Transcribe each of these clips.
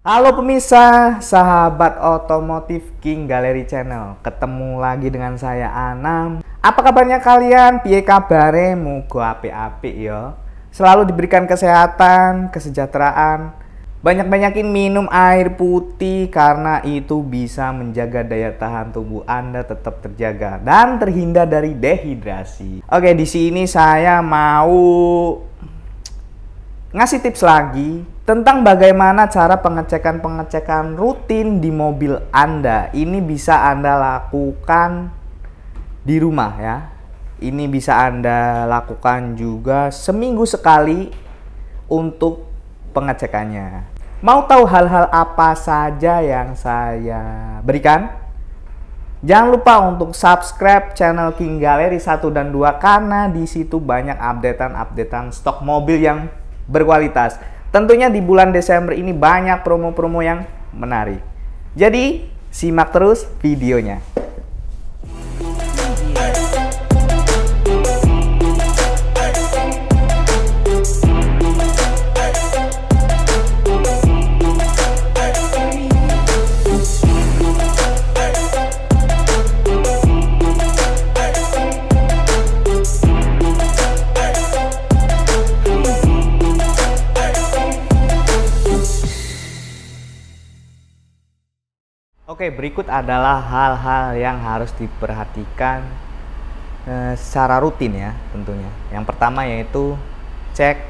Halo pemirsa, sahabat otomotif King Gallery Channel. Ketemu lagi dengan saya Anam. Apa kabarnya kalian? Piye kabare? Muga apik-apik ya. Selalu diberikan kesehatan, kesejahteraan. Banyak-banyakin minum air putih karena itu bisa menjaga daya tahan tubuh Anda tetap terjaga dan terhindar dari dehidrasi. Oke, di sini saya mau ngasih tips lagi tentang bagaimana cara pengecekan rutin di mobil Anda. Ini bisa Anda lakukan di rumah ya. Ini bisa Anda lakukan juga seminggu sekali untuk pengecekannya. Mau tahu hal-hal apa saja yang saya berikan? Jangan lupa untuk subscribe channel King Gallery 1 dan 2 karena di situ banyak updatean stok mobil yang berkualitas. Tentunya di bulan Desember ini banyak promo-promo yang menarik. Jadi, simak terus videonya. Oke, berikut adalah hal-hal yang harus diperhatikan secara rutin ya tentunya. Yang pertama yaitu cek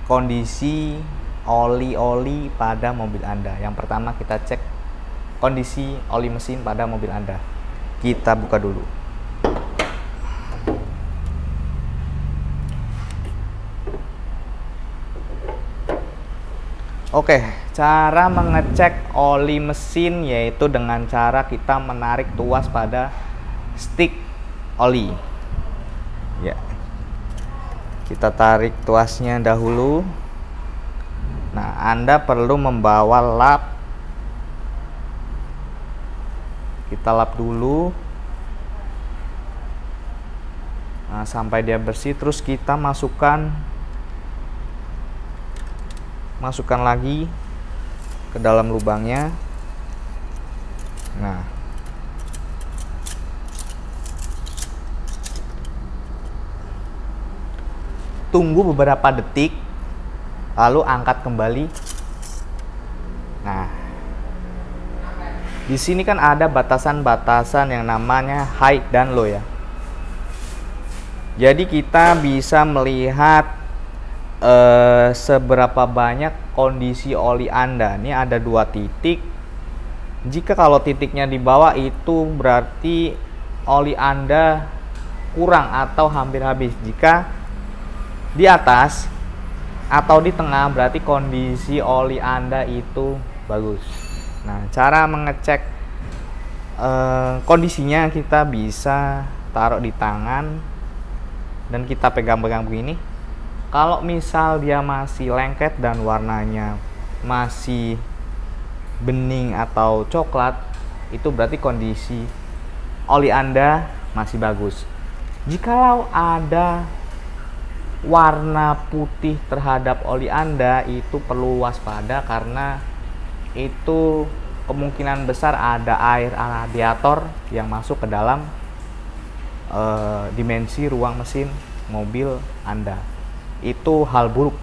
kondisi oli pada mobil Anda. Yang pertama kita cek kondisi oli mesin pada mobil Anda. Kita buka dulu. Oke, cara mengecek oli mesin yaitu dengan cara kita menarik tuas pada stick oli. Ya. Kita tarik tuasnya dahulu. Nah, Anda perlu membawa lap. Kita lap dulu. Nah, sampai dia bersih terus kita masukkan lagi ke dalam lubangnya. Nah, tunggu beberapa detik lalu angkat kembali. Nah, di sini kan ada batasan-batasan yang namanya high dan low ya. Jadi kita bisa melihat seberapa banyak kondisi oli Anda. Ini ada 2 titik. Jika kalau titiknya di bawah itu berarti oli Anda kurang atau hampir habis. Jika di atas atau di tengah berarti kondisi oli Anda itu bagus. Nah, cara mengecek kondisinya kita bisa taruh di tangan dan kita pegang-pegang begini. Kalau misal dia masih lengket dan warnanya masih bening atau coklat, itu berarti kondisi oli Anda masih bagus. Jikalau ada warna putih terhadap oli Anda, itu perlu waspada karena itu kemungkinan besar ada air radiator yang masuk ke dalam dimensi ruang mesin mobil Anda. Itu hal buruk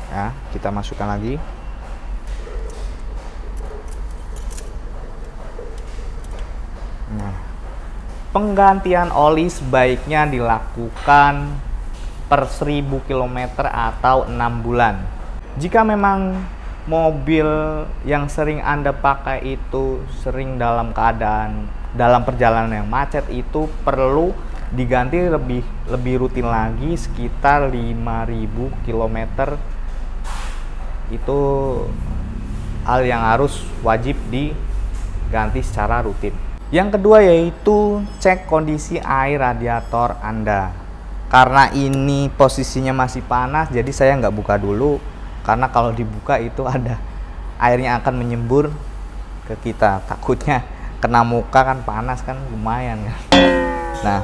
ya. Kita masukkan lagi. Nah, penggantian oli sebaiknya dilakukan per 1000 km atau 6 bulan. Jika memang mobil yang sering Anda pakai itu sering dalam perjalanan yang macet, itu perlu diganti lebih rutin lagi, sekitar 5000 km. Itu hal yang harus wajib diganti secara rutin. Yang kedua yaitu cek kondisi air radiator Anda. Karena ini posisinya masih panas, jadi saya nggak buka dulu, karena kalau dibuka itu ada airnya akan menyembur ke kita. Takutnya kena muka kan, panas kan lumayan kan. Nah,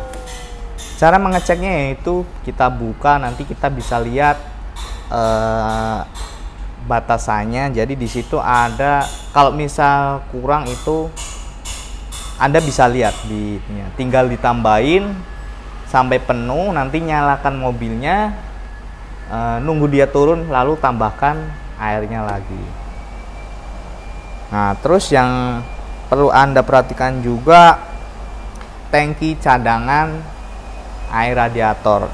cara mengeceknya yaitu kita buka, nanti kita bisa lihat batasannya. Jadi di situ ada, kalau misal kurang itu Anda bisa lihat tinggal ditambahin sampai penuh, nanti nyalakan mobilnya, nunggu dia turun lalu tambahkan airnya lagi. Nah, terus yang perlu Anda perhatikan juga tangki cadangan air radiator.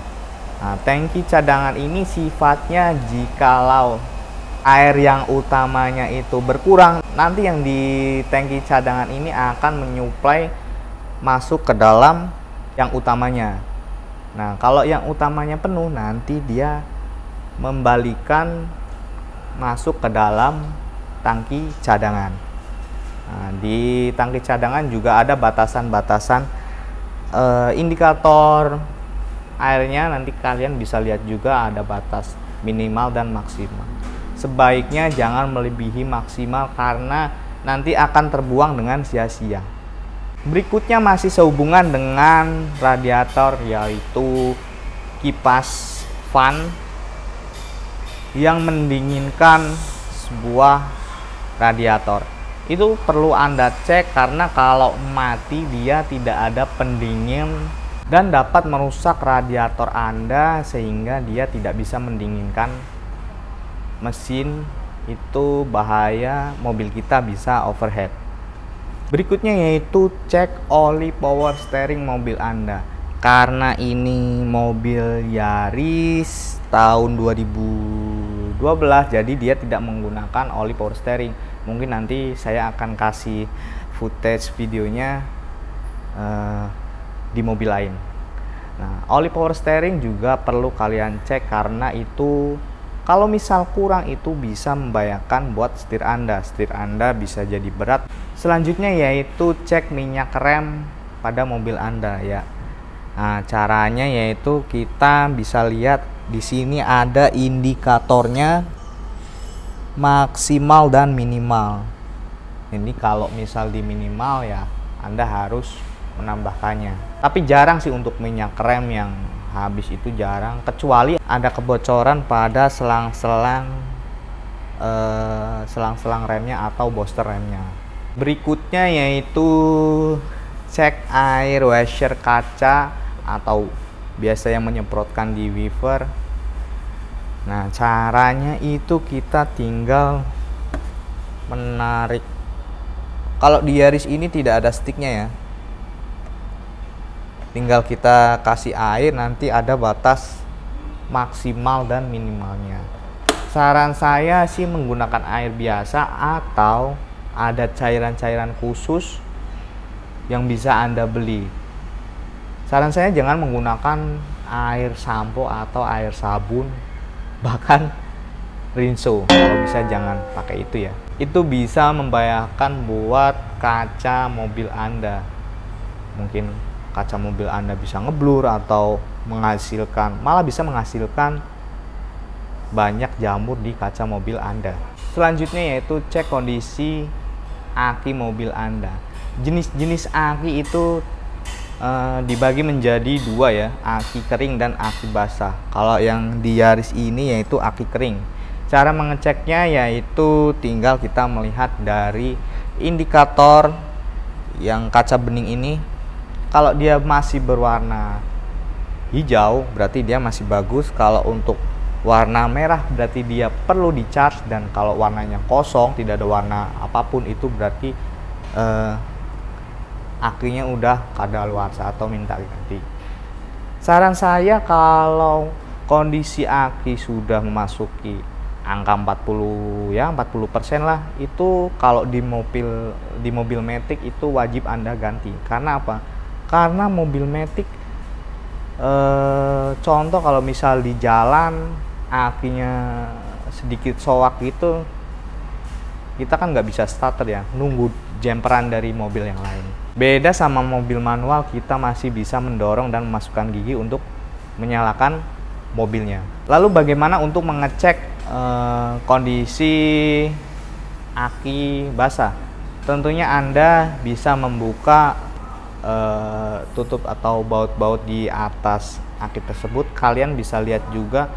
Nah, tangki cadangan ini sifatnya jikalau air yang utamanya itu berkurang, nanti yang di tangki cadangan ini akan menyuplai masuk ke dalam yang utamanya. Nah, kalau yang utamanya penuh, nanti dia membalikan masuk ke dalam tangki cadangan. Nah, di tangki cadangan juga ada batasan-batasan indikator airnya. Nanti kalian bisa lihat juga ada batas minimal dan maksimal. Sebaiknya jangan melebihi maksimal karena nanti akan terbuang dengan sia-sia. Berikutnya masih sehubungan dengan radiator, yaitu kipas fan yang mendinginkan sebuah radiator. Itu perlu Anda cek karena kalau mati dia tidak ada pendingin dan dapat merusak radiator Anda sehingga dia tidak bisa mendinginkan mesin. Itu bahaya, mobil kita bisa overheat. Berikutnya yaitu cek oli power steering mobil Anda. Karena ini mobil Yaris tahun 2012, jadi dia tidak menggunakan oli power steering. Mungkin nanti saya akan kasih footage videonya di mobil lain. Nah, oli power steering juga perlu kalian cek karena itu kalau misal kurang itu bisa membahayakan buat setir Anda. Setir Anda bisa jadi berat. Selanjutnya yaitu cek minyak rem pada mobil Anda ya. Nah, caranya yaitu kita bisa lihat di sini ada indikatornya maksimal dan minimal. Ini kalau misal di minimal ya Anda harus menambahkannya. Tapi jarang sih untuk minyak rem yang habis, itu jarang, kecuali ada kebocoran pada selang-selang remnya atau booster remnya. Berikutnya yaitu cek air washer kaca atau biasa yang menyemprotkan di wiper. Nah, caranya itu kita tinggal menarik. Kalau di Yaris ini tidak ada sticknya ya, tinggal kita kasih air, nanti ada batas maksimal dan minimalnya. Saran saya sih menggunakan air biasa atau ada cairan-cairan khusus yang bisa Anda beli. Saran saya jangan menggunakan air sampo atau air sabun, bahkan rinso. Kalau bisa jangan pakai itu ya. Itu bisa membahayakan buat kaca mobil Anda. Mungkin kaca mobil Anda bisa ngeblur atau malah bisa menghasilkan banyak jamur di kaca mobil Anda. Selanjutnya yaitu cek kondisi aki mobil Anda. Jenis-jenis aki itu dibagi menjadi dua ya, aki kering dan aki basah. Kalau yang di Yaris ini yaitu aki kering. Cara mengeceknya yaitu tinggal kita melihat dari indikator yang kaca bening ini. Kalau dia masih berwarna hijau berarti dia masih bagus. Kalau untuk warna merah berarti dia perlu di charge, dan kalau warnanya kosong tidak ada warna apapun itu berarti akinya udah kadaluarsa atau minta ganti. Saran saya kalau kondisi aki sudah memasuki angka 40 ya, 40% lah, itu kalau di mobil Matic itu wajib Anda ganti. Karena apa? Karena mobil Matic contoh kalau misal di jalan akinya sedikit soak gitu, kita kan nggak bisa starter ya, nunggu jemperan dari mobil yang lain. Beda sama mobil manual, kita masih bisa mendorong dan memasukkan gigi untuk menyalakan mobilnya. Lalu bagaimana untuk mengecek kondisi aki basah? Tentunya Anda bisa membuka tutup atau baut-baut di atas aki tersebut. Kalian bisa lihat juga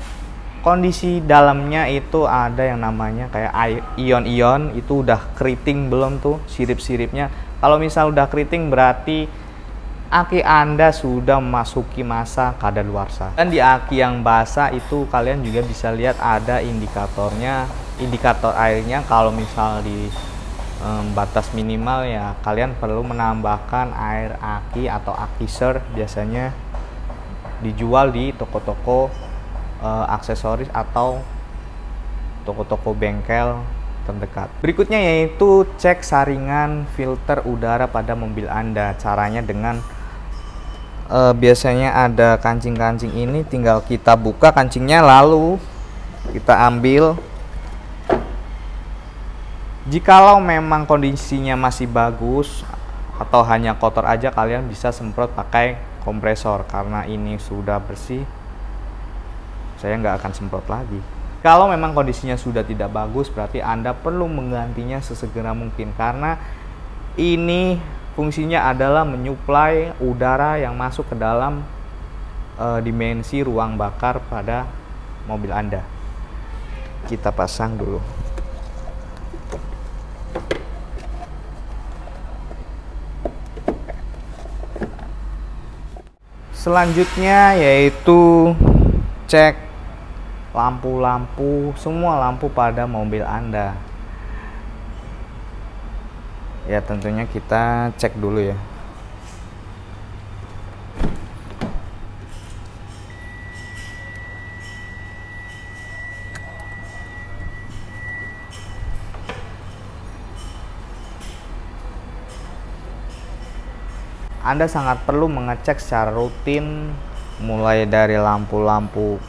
kondisi dalamnya itu ada yang namanya kayak ion-ion, itu udah keriting belum tuh sirip-siripnya. Kalau misal udah keriting berarti aki Anda sudah memasuki masa kadaluarsa. Dan di aki yang basah itu kalian juga bisa lihat ada indikatornya, indikator airnya. Kalau misal di batas minimal ya kalian perlu menambahkan air aki atau aki sur, biasanya dijual di toko-toko aksesoris atau toko-toko bengkel terdekat. Berikutnya yaitu cek saringan filter udara pada mobil Anda. Caranya dengan biasanya ada kancing-kancing ini, tinggal kita buka kancingnya lalu kita ambil. Jikalau memang kondisinya masih bagus atau hanya kotor aja, kalian bisa semprot pakai kompresor. Karena ini sudah bersih, saya nggak akan semprot lagi. Kalau memang kondisinya sudah tidak bagus, berarti Anda perlu menggantinya sesegera mungkin, karena ini fungsinya adalah menyuplai udara yang masuk ke dalam dimensi ruang bakar pada mobil Anda. Kita pasang dulu. Selanjutnya yaitu cek lampu-lampu, semua lampu pada mobil Anda. Ya tentunya kita cek dulu ya. Anda sangat perlu mengecek secara rutin, mulai dari lampu-lampu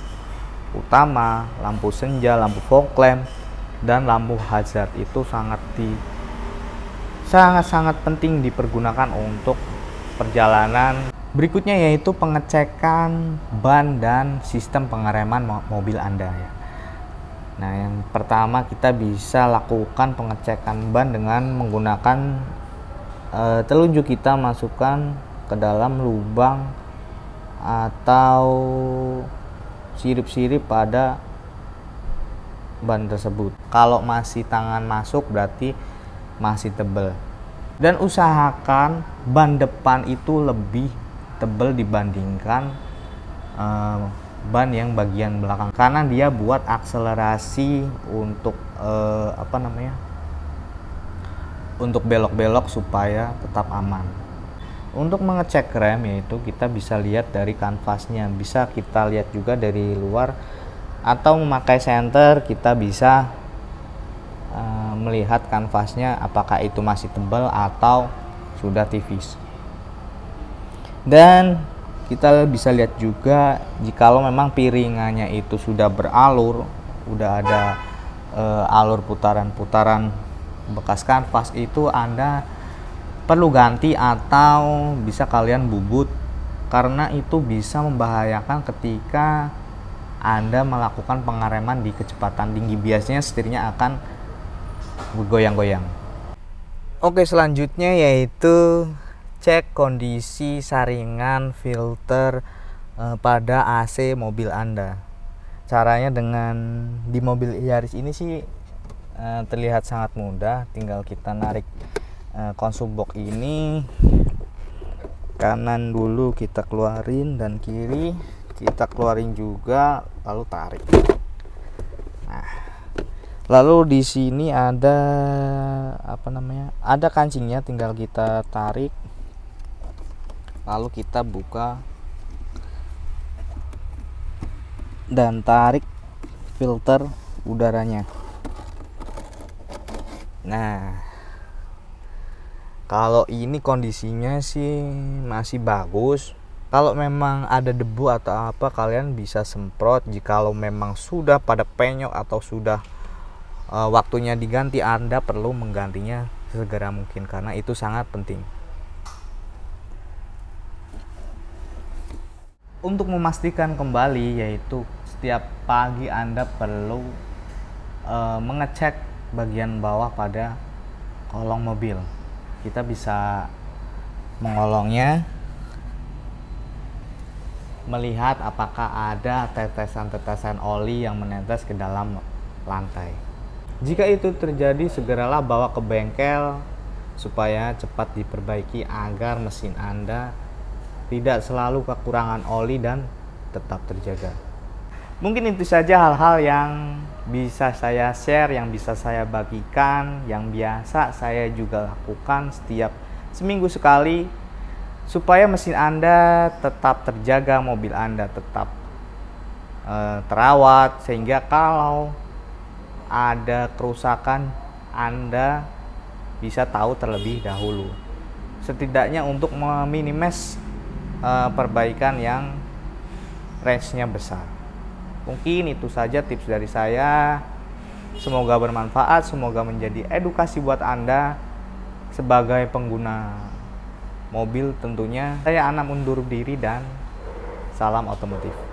utama, lampu senja, lampu fog lamp, dan lampu hazard. Itu sangat penting dipergunakan untuk perjalanan. Berikutnya yaitu pengecekan ban dan sistem pengereman mobil Anda ya. Nah, yang pertama kita bisa lakukan pengecekan ban dengan menggunakan telunjuk kita masukkan ke dalam lubang atau sirip-sirip pada ban tersebut. Kalau masih tangan masuk berarti masih tebal. Dan usahakan ban depan itu lebih tebal dibandingkan ban yang bagian belakang, karena dia buat akselerasi untuk untuk belok-belok supaya tetap aman. Untuk mengecek rem yaitu kita bisa lihat dari kanvasnya, bisa kita lihat juga dari luar, atau memakai senter kita bisa melihat kanvasnya apakah itu masih tebal atau sudah tipis. Dan kita bisa lihat juga jikalau memang piringannya itu sudah beralur, udah ada alur putaran-putaran bekas kanvas, itu Anda perlu ganti atau bisa kalian bubut, karena itu bisa membahayakan ketika Anda melakukan pengereman di kecepatan tinggi. Biasanya setirnya akan bergoyang-goyang. Oke, selanjutnya yaitu cek kondisi saringan filter pada AC mobil Anda. Caranya dengan di mobil Yaris ini sih terlihat sangat mudah, tinggal kita narik konsol box ini, kanan dulu kita keluarin dan kiri kita keluarin juga, lalu tarik. Nah, lalu di sini ada ada kancingnya, tinggal kita tarik lalu kita buka dan tarik filter udaranya. Nah, kalau ini kondisinya sih masih bagus. Kalau memang ada debu atau apa, kalian bisa semprot. Jikalau memang sudah pada penyok atau sudah waktunya diganti, Anda perlu menggantinya segera mungkin, karena itu sangat penting. Untuk memastikan kembali, yaitu setiap pagi Anda perlu mengecek bagian bawah pada kolong mobil. Kita bisa mengolongnya melihat apakah ada tetesan-tetesan oli yang menetes ke dalam lantai. Jika itu terjadi, segeralah bawa ke bengkel supaya cepat diperbaiki agar mesin Anda tidak selalu kekurangan oli dan tetap terjaga. Mungkin itu saja hal-hal yang bisa saya share, yang bisa saya bagikan, yang biasa saya juga lakukan setiap seminggu sekali supaya mesin Anda tetap terjaga, mobil Anda tetap terawat, sehingga kalau ada kerusakan Anda bisa tahu terlebih dahulu. Setidaknya untuk meminimasi perbaikan yang range-nya besar. Mungkin itu saja tips dari saya. Semoga bermanfaat, semoga menjadi edukasi buat Anda sebagai pengguna mobil tentunya. Saya Anam undur diri dan salam otomotif.